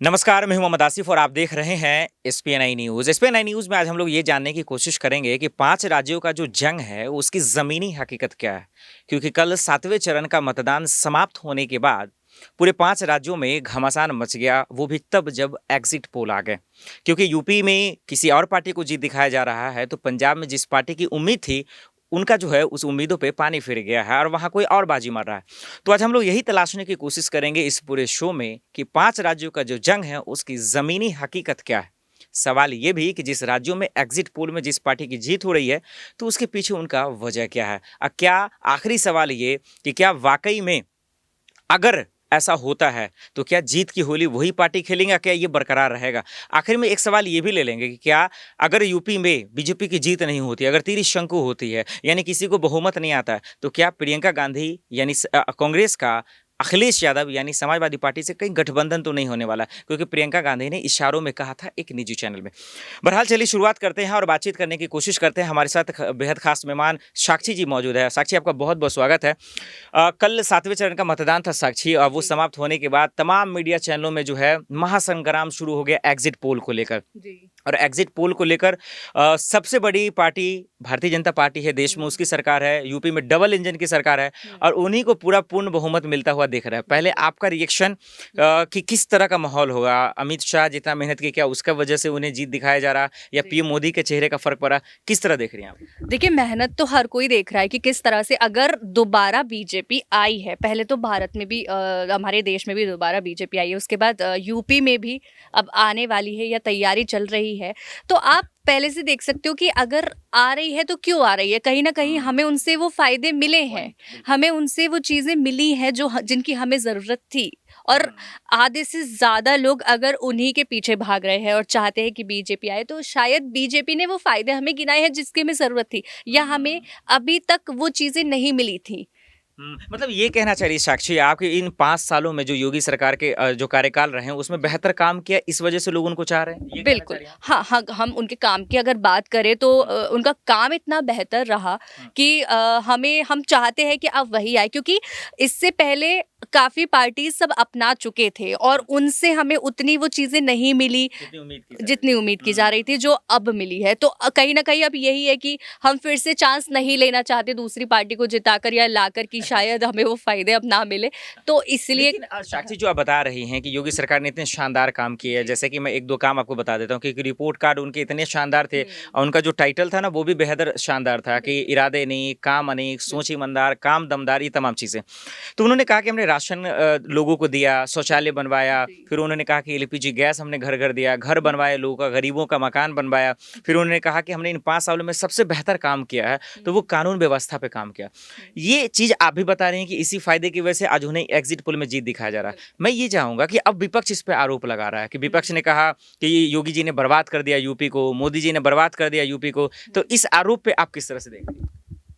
नमस्कार, मैं हूं मोहम्मद आसिफ और आप देख रहे हैं एसपीएनआई न्यूज़। एसपीएनआई न्यूज़ में आज हम लोग ये जानने की कोशिश करेंगे कि 5 राज्यों का जो जंग है, उसकी ज़मीनी हकीकत क्या है? क्योंकि कल 7वें चरण का मतदान समाप्त होने के बाद पूरे 5 राज्यों में घमासान मच गया, वो भी तब जब एग्ज़िट पोल आ गए। क्योंकि यूपी में किसी और पार्टी को जीत दिखाया जा रहा है, तो पंजाब में जिस पार्टी की उम्मीद थी, उनका जो है उस उम्मीदों पे पानी फिर गया है और वहाँ कोई और बाजी मार रहा है। तो आज हम लोग यही तलाशने की कोशिश करेंगे इस पूरे शो में कि 5 राज्यों का जो जंग है उसकी ज़मीनी हकीकत क्या है? सवाल ये भी कि जिस राज्यों में एग्ज़िट पोल में जिस पार्टी की जीत हो रही है, तो उसके पीछे उनका वजह क्या है? क्या आखिरी सवाल ये कि क्या वाक़ई में अगर ऐसा होता है, तो क्या जीत की होली वही पार्टी खेलेंगे, क्या ये बरकरार रहेगा? आखिर में एक सवाल ये भी ले लेंगे कि क्या अगर यूपी में बीजेपी की जीत नहीं होती, अगर तिरिशंकु होती है, यानी किसी को बहुमत नहीं आता है, तो क्या प्रियंका गांधी यानी कांग्रेस का अखिलेश यादव यानी समाजवादी पार्टी से कहीं गठबंधन तो नहीं होने वाला? क्योंकि प्रियंका गांधी ने इशारों में कहा था एक निजी चैनल में। बहरहाल चलिए शुरुआत करते हैं और बातचीत करने की कोशिश करते हैं। हमारे साथ बेहद खास मेहमान साक्षी जी मौजूद है। साक्षी, आपका बहुत-बहुत स्वागत है। कल 7वें चरण का मतदान था साक्षी, और वो जी, समाप्त होने के बाद तमाम मीडिया चैनलों में जो है महासंग्राम शुरू हो गया एग्जिट पोल को लेकर। जी। और एग्जिट पोल को लेकर सबसे बड़ी पार्टी भारतीय जनता पार्टी है, देश में हुँ, उसकी सरकार है, यूपी में डबल इंजन की सरकार है हुँ, और उन्हीं को पूरा पूर्ण बहुमत मिलता हुआ दिख रहा है। पहले बिल्कुल। आपका रिएक्शन हुँ, कि किस तरह का माहौल होगा? अमित शाह जितना मेहनत किए, क्या उसका वजह से उन्हें जीत दिखाया जा रहा, या जी। पीएम मोदी के चेहरे का फ़र्क पड़ा? किस तरह देख रही हैं आप? देखिए, मेहनत तो हर कोई देख रहा है कि किस तरह से अगर दोबारा बीजेपी आई है, पहले तो भारत में भी हमारे देश में भी दोबारा बीजेपी आई है, उसके बाद यूपी में भी अब आने वाली है या तैयारी चल रही है। तो आप पहले से देख सकते हो कि अगर आ रही है तो क्यों आ रही है? कहीं न कहीं हुँ, हमें उनसे वो फ़ायदे मिले हैं। पॉइंट बिल्कुल। हमें उनसे वो चीज़ें मिली हैं जो जिनकी हमें ज़रूरत थी। और हुँ, आधे से ज़्यादा लोग अगर उन्हीं के पीछे भाग रहे हैं और चाहते हैं कि बीजेपी आए, तो शायद बीजेपी ने वो फ़ायदे हमें गिनाए हैं जिसकी हमें ज़रूरत थी, या हमें हुँ। अभी तक वो चीज़ें नहीं मिली थी। मतलब ये कहना चाह रही है साक्षी आप कि इन 5 सालों में जो योगी सरकार के जो कार्यकाल रहे हैं, उसमें जी। बेहतर काम किया, इस वजह से लोग उनको चाह रहे हैं? ये कहना चाह बिल्कुल। रही हैं आप? हाँ, हाँ, हम उनके काम की अगर बात करें तो हुँ, उनका काम इतना बेहतर रहा हुँ, कि हम चाहते हैं कि अब वही आए, क्योंकि इससे पहले काफ़ी पार्टीज़ सब अपना चुके थे और हुँ। उनसे हमें उतनी वो चीज़ें नहीं मिली जितनी उम्मीद की जा रही जितनी थी। उम्मीद की जा रही हुँ, थी, जो अब मिली है। तो कहीं न कहीं अब यही है कि हम फिर से चांस नहीं लेना चाहते दूसरी पार्टी को जिताकर या लाकर कि शायद हमें वो फ़ायदे अब ना मिले। तो इसलिए लेकिन साक्षी जो आप बता रही हैं कि योगी सरकार ने इतने शानदार काम किए हैं, जी। जैसे कि मैं 1-2 काम आपको बता देता हूँ कि रिपोर्ट कार्ड उनके इतने शानदार थे हुँ, और उनका जो टाइटल था ना, वो भी बेहद शानदार था कि बिल्कुल, इरादे नेक, काम अनेक, सोच बिल्कुल। ईमानदार, काम दमदार, ये तमाम चीज़ें। तो उन्होंने कहा कि हमने राशन लोगों को दिया, शौचालय बनवाया, जी। फिर उन्होंने कहा कि एलपीजी गैस हमने घर-घर दिया, घर हुँ, बनवाए लोगों का, गरीबों का मकान बनवाया। फिर जी। उन्होंने कहा कि हमने इन 5 सालों में सबसे बेहतर काम किया है, हुँ, तो वो कानून व्यवस्था पे काम किया। हुँ, ये चीज़ आप भी बता रहे हैं कि इसी फ़ायदे की वजह से आज उन्हें एग्ज़िट पोल में जीत दिखाया जा रहा है। बिल्कुल। मैं ये चाहूँगा कि अब विपक्ष इस पे आरोप लगा रहा है कि हुँ, विपक्ष ने कहा कि ये योगी जी ने बर्बाद कर दिया यूपी को, मोदी जी ने बर्बाद कर दिया यूपी को, तो हुँ। इस आरोप पे आप किस तरह से देख रही हैं?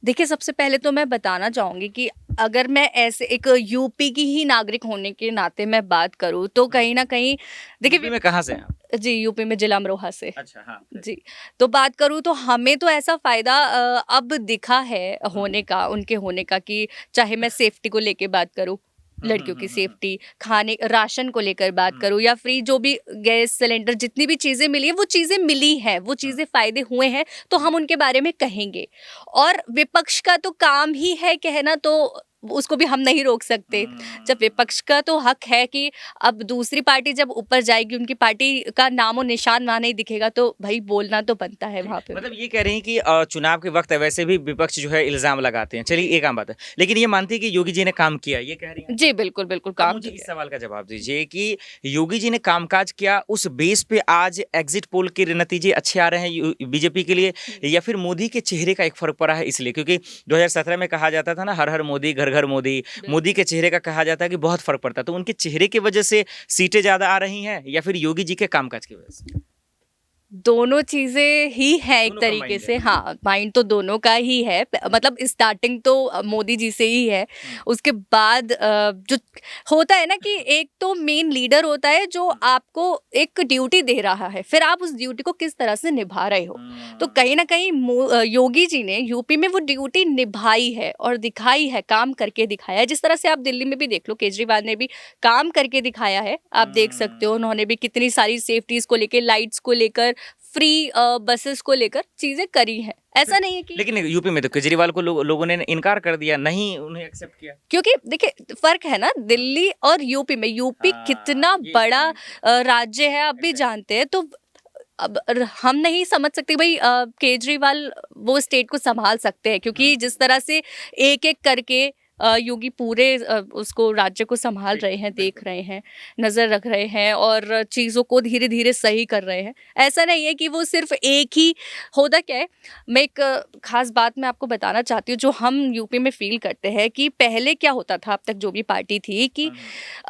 देखिए, सबसे पहले तो मैं बताना चाहूँगी कि अगर मैं ऐसे एक यूपी की ही नागरिक होने के नाते मैं बात करूँ, तो हुँ। कहीं न कहीं देखिए यूपी में कहाँ से हैं आप? जी, यूपी में जिला अमरोहा से। अच्छा, हाँ, जी, बताइए। तो बात करूँ तो हमें तो ऐसा फ़ायदा अब दिखा है हुँ। होने का, उनके होने का, कि चाहे मैं सेफ्टी को लेके बात करूँ, हुँ, हुँ, लड़कियों हुँ, की हुँ, हुँ। सेफ्टी, खाने राशन को लेकर बात हुँ, करूँ, या फ्री जो भी गैस सिलेंडर जितनी भी चीज़ें मिली हैं, वो चीज़ें मिली हैं, वो हुँ, चीज़ें फ़ायदे हुए हैं, तो हुँ। हम उनके बारे में कहेंगे। और विपक्ष का तो काम ही है कहना, तो उसको भी हम नहीं रोक सकते। जब हुँ। विपक्ष का तो हक है कि अब दूसरी पार्टी जब ऊपर जाएगी, उनकी पार्टी का नामो-निशान वहाँ नहीं दिखेगा, तो भई बोलना तो बनता है ठीक, वहाँ पे भी। मतलब ये कह रही हैं कि चुनाव के वक़्त वैसे भी विपक्ष जो है इल्ज़ाम लगाते हैं। चलिए जी। एक आम बात है। लेकिन ये मानती हैं कि योगी जी ने काम किया, ये कह रही हैं? जी, बिल्कुल, बिल्कुल अब काम मुझे तो इस किया। सवाल का जवाब दीजिए कि योगी जी ने कामकाज किया, उस बेस पे आज एग्ज़िट पोल के नतीजे अच्छे आ रहे हैं बीजेपी के लिए, हुँ, या फिर मोदी के चेहरे का एक फ़र्क पड़ा है इसलिए? क्योंकि 2017 में कहा जाता था ना, हर हर मोदी, घर घर मोदी। मोदी बिल्कुल। के चेहरे का कहा जाता है कि बहुत फ़र्क पड़ता है। तो उनके चेहरे की वजह से सीटें ज़्यादा आ रही हैं, या फिर योगी जी के कामकाज की वजह से? दोनों चीजें ही हैं एक दोनों का तरीके माइंड से। है। हाँ, माइंड तो दोनों का ही है। मतलब स्टार्टिंग तो मोदी जी से ही है। उसके बाद जो होता है ना कि एक तो मेन लीडर होता है जो आपको एक ड्यूटी दे रहा है, फिर आप उस ड्यूटी को किस तरह से निभा रहे हो। तो कहीं ना कहीं योगी जी ने यूपी में वो ड्यूटी निभाई है और दिखाई है, काम करके दिखाया है। जिस तरह से आप दिल्ली में भी देख लो, केजरीवाल ने भी काम करके दिखाया है। आप देख सकते हो उन्होंने भी कितनी सारी सेफ्टीज को लेकर, लाइट्स को लेकर, फ्री बसेस को लेकर चीजें करी हैं। ऐसा नहीं है कि लेकिन यूपी में तो केजरीवाल को लोगों ने इनकार कर दिया, नहीं उन्हें एक्सेप्ट किया। क्योंकि देखिए फर्क है ना दिल्ली और यूपी में। यूपी हाँ, कितना ये बड़ा point है। राज्य है, आप भी Exactly. जानते हैं। तो अब हम नहीं समझ सकते भाई केजरीवाल वो स्टेट को संभाल सकते हैं, क्योंकि जिस तरह से एक एक करके योगी पूरे उसको राज्य को संभाल ठीक, रहे हैं, देख बिल्कुल। रहे हैं, नजर रख रहे हैं और चीजों को धीरे धीरे सही कर रहे हैं। ऐसा नहीं है कि वो सिर्फ एक ही। होता क्या है, मैं एक खास बात मैं आपको बताना चाहती हूँ जो हम यूपी में फील करते हैं कि पहले क्या होता था, अब तक जो भी पार्टी थी कि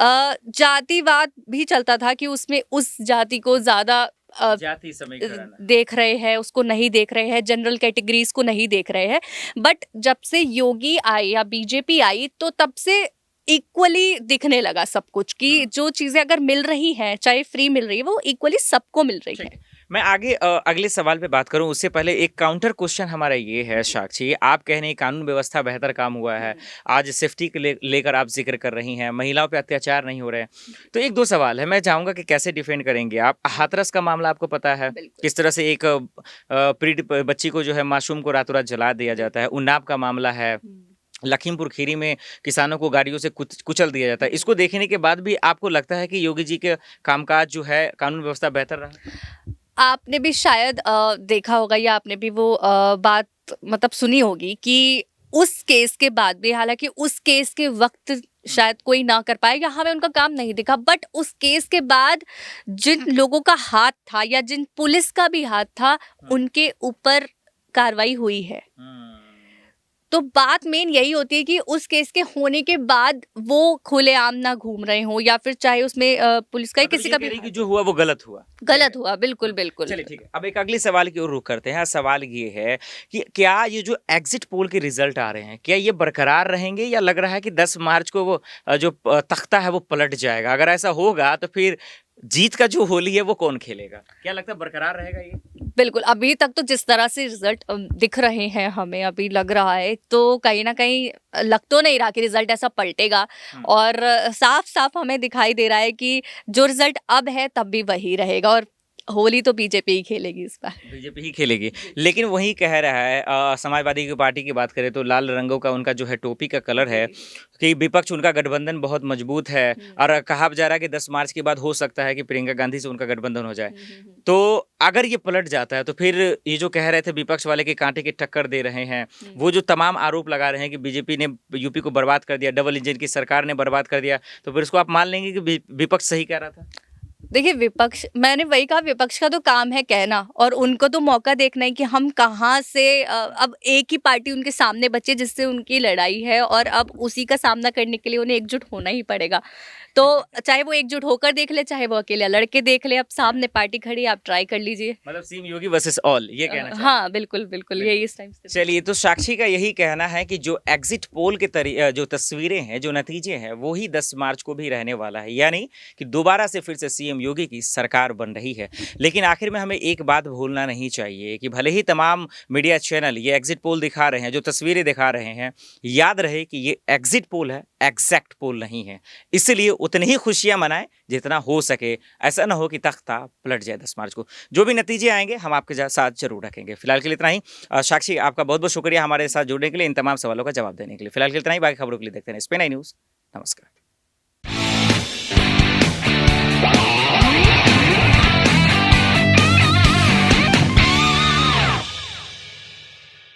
जातिवाद भी चलता था कि उसमें उस जाति को ज्यादा जाति समीकरण। देख रहे हैं, उसको नहीं देख रहे हैं, जनरल कैटेगरीज को नहीं देख रहे हैं। बट जब से योगी आई या बीजेपी आई तो तब से इक्वली दिखने लगा सब कुछ कि जो चीजें अगर मिल रही हैं, चाहे फ्री मिल रही है, वो इक्वली सबको मिल रही ठीक है। है। मैं आगे अगले सवाल पे बात करूं उससे पहले एक काउंटर क्वेश्चन हमारा ये है साक्षी, आप कह रहे हैं कानून व्यवस्था बेहतर काम हुआ है, आज सेफ्टी के लेकर आप जिक्र कर रही हैं, महिलाओं पे अत्याचार नहीं हो रहे हैं। तो एक दो सवाल है, मैं चाहूंगा कि कैसे डिफेंड करेंगे आप। हाथरस का मामला आपको पता है, बिल्कुल। किस तरह से एक बच्ची को जो है, मासूम को रातों रात जला दिया जाता है। उन्नाव का मामला है, लखीमपुर खीरी में किसानों को गाड़ियों से कुचल दिया जाता है। इसको देखने के बाद भी आपको लगता है कि योगी जी के कामकाज जो है, कानून व्यवस्था बेहतर रहा? आपने भी शायद देखा होगा या आपने भी वो बात मतलब सुनी होगी कि उस केस के बाद भी, हालांकि उस केस के वक्त शायद कोई ना कर पाया या हमें उनका काम नहीं दिखा, बट उस केस के बाद जिन लोगों का हाथ था या जिन पुलिस का भी हाथ था, उनके ऊपर कार्रवाई हुई है। तो बात मेन यही होती है कि उस केस के होने के बाद वो खुलेआम ना घूम रहे हो, या फिर चाहे उसमें पुलिस का ही मतलब किसी ये का कह भी रही कि हाथ जो हुआ वो गलत हुआ। गलत हुआ। बिल्कुल बिल्कुल। चलिए ठीक है, अब एक अगले सवाल की ओर रुख करते हैं। सवाल ये है कि क्या ये जो एग्जिट पोल के रिजल्ट आ रहे हैं, क्या ये बरकरार रहेंगे, या लग रहा है कि 10 मार्च को वो जो तख्ता है वो पलट जाएगा? अगर ऐसा होगा तो फिर जीत का जो होली है वो कौन खेलेगा? क्या लगता है बरकरार रहेगा ये? बिल्कुल, अभी तक तो जिस तरह से रिजल्ट दिख रहे हैं, हमें अभी लग रहा है तो कहीं ना कहीं लग तो नहीं रहा कि रिजल्ट ऐसा पलटेगा। और साफ साफ हमें दिखाई दे रहा है कि जो रिजल्ट अब है तब भी वही रहेगा, और होली तो बीजेपी ही खेलेगी इस बार। बीजेपी ही खेलेगी। लेकिन वही कह रहा है समाजवादी की पार्टी की बात करें तो लाल रंगों का उनका जो है टोपी का कलर है कि विपक्ष उनका गठबंधन बहुत मजबूत है, और कहा जा रहा है कि 10 मार्च के बाद हो सकता है कि प्रियंका गांधी से उनका गठबंधन हो जाए। तो अगर ये पलट जाता है तो फिर ये जो कह रहे थे विपक्ष वाले के कांटे की टक्कर दे रहे हैं, वो जो तमाम आरोप लगा रहे हैं कि बीजेपी ने यूपी को बर्बाद कर दिया, डबल इंजन की सरकार ने बर्बाद कर दिया, तो फिर उसको आप मान लेंगे कि विपक्ष सही कह रहा था? देखिए विपक्ष, मैंने वही कहा, विपक्ष का तो काम है कहना, और उनको तो मौका देखना है कि हम कहाँ से अब एक ही पार्टी उनके सामने बचे जिससे उनकी लड़ाई है, और अब उसी का सामना करने के लिए उन्हें एकजुट होना ही पड़ेगा। तो चाहे वो एकजुट होकर देख ले, चाहे वो अकेले लड़के देख ले, अब सामने पार्टी खड़ी है, आप ट्राई कर लीजिए। मतलब सीएम योगी वर्सेस ऑल, ये कहना चाहिए। हाँ बिल्कुल बिल्कुल, यही इस टाइम से। चलिए, तो साक्षी का यही कहना है कि जो एग्जिट पोल के जो तस्वीरें हैं, जो नतीजे हैं, वो ही 10 मार्च को भी रहने वाला है, यानी कि दोबारा से फिर से सीएम योगी की सरकार बन रही है। लेकिन आखिर में हमें एक बात भूलना नहीं चाहिए कि भले ही तमाम मीडिया चैनल ये एग्जिट पोल दिखा रहे हैं, जो तस्वीरें दिखा रहे हैं, याद रहे कि ये एग्जिट पोल है, एग्जैक्ट पोल नहीं है। इसलिए उतनी ही खुशियां मनाएं जितना हो सके। ऐसा ना हो कि तख्ता पलट जाए 10 मार्च को। जो भी नतीजे आएंगे हम आपके साथ जरूर रखेंगे। फिलहाल के लिए इतना ही। साक्षी, आपका बहुत बहुत शुक्रिया हमारे साथ जुड़ने के लिए, इन तमाम सवालों का जवाब देने के लिए। फिलहाल के लिए इतना ही, बाकी खबरों के लिए देखते हैं SPN न्यूज़। नमस्कार।